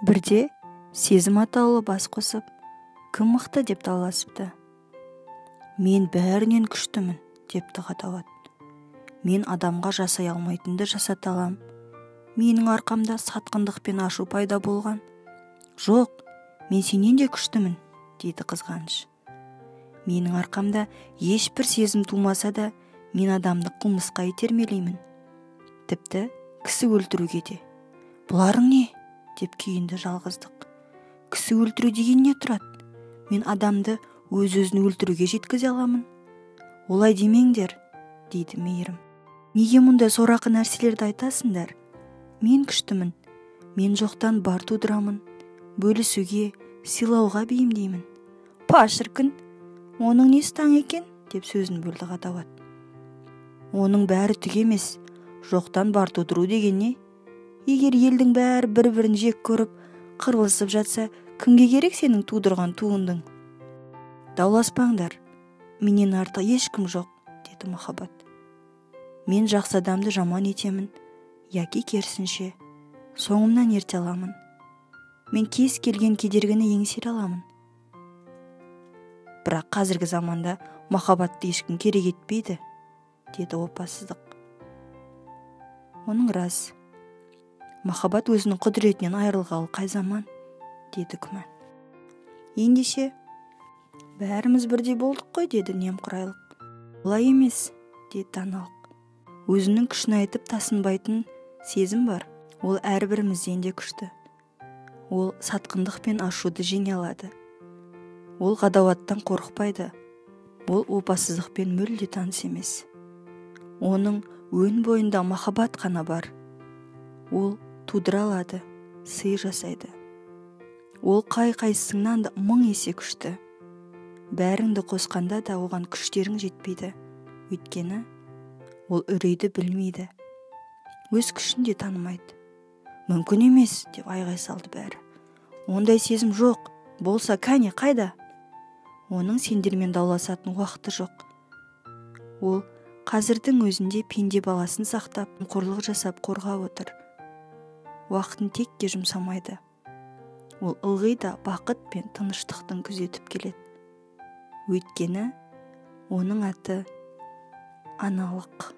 Бірде сезім атаулы бас қосып, кім мықты деп дауласыпты. Мен бәрінен күштімін депті Ғадауат. Мен адамға жасай алмайтынды жасата алам. Менің арқамда сатқындық пен ашу пайда болған. Жоқ, мен сенен де күштімін, дейді қызғаныш. Менің арқамда ешбір сезім тумаса да, мен адамды қылмысқа итермелеймін. Тіпті кісі өлтіруге де. Бұларың не? Деп күйінді жалғыздық. Кісі өлтіру деген не тұрады? Мен адамды өз-өзін өлтіруге жеткізе аламын. Олай демеңдер, дейді мейірім. Неге мұндай сорақы нәрселерді айтасыңдар? Мен күштімін. Мен жоқтан бар тудырамын. Бөлісуге, сыйлауға бейімдеймін. Па шіркін, оның несі таң екен? Деп сөзін бөлді Ғадауат. Оның бәрі түк емес. Жоқтан бар тудыру деген не? Егер елдің бәрі бір-бірін жек көріп, қырылысып жатса, кімге керек сенің тудырған туындың? Дауласпаңдар, менен артық ешкім жоқ, деді Махаббат. Мен жақсы адамды жаман етемін, яки керісінше, соңымнан ерте аламын. Мен кез келген кедергіні еңсере аламын. Бірақ қазіргі заманда махаббатты ешкім керек етпейді, деді опасыздық. Оның рас. Махаббат өзінің құдіретінен айырылғалы қай заман, деді күмән. Ендеше, бәріміз бірдей болдық қой, деді немқұрайлық. Олай емес, деді даналық. Өзінің күшін айтып тасынбайтын сезім бар. Ол әрбірімізден де күшті. Ол сатқындық пен ашуды жеңе алады. Ол Ғадауаттан қорықпайды. Ол опасыздықпен мүлде таныс емес. Оның өн бойында махаббат қана бар. Ол тудыра алады, сый жасайды. Ол қай-қайсыңнан да 1000 есе күшті. Бәріңді қосқанда да оған күштерің жетпейді. Өйткені ол үрейді білмейді. Өз күшін де танымайды. Мүмкін емес, деп айғай салды бәрі. Ондай сезім жоқ, болса кәне қайда? Оның сендермен дауласатын уақыты жоқ. Ол қазірдің өзінде пенде баласын сақтап, қорлық жасап қорғап отыр. Уақытын текке жұмсамайды. Ол ылғи да бақыт пен тыныштықтың күзетіп келеді. Өйткені оның аты аналық.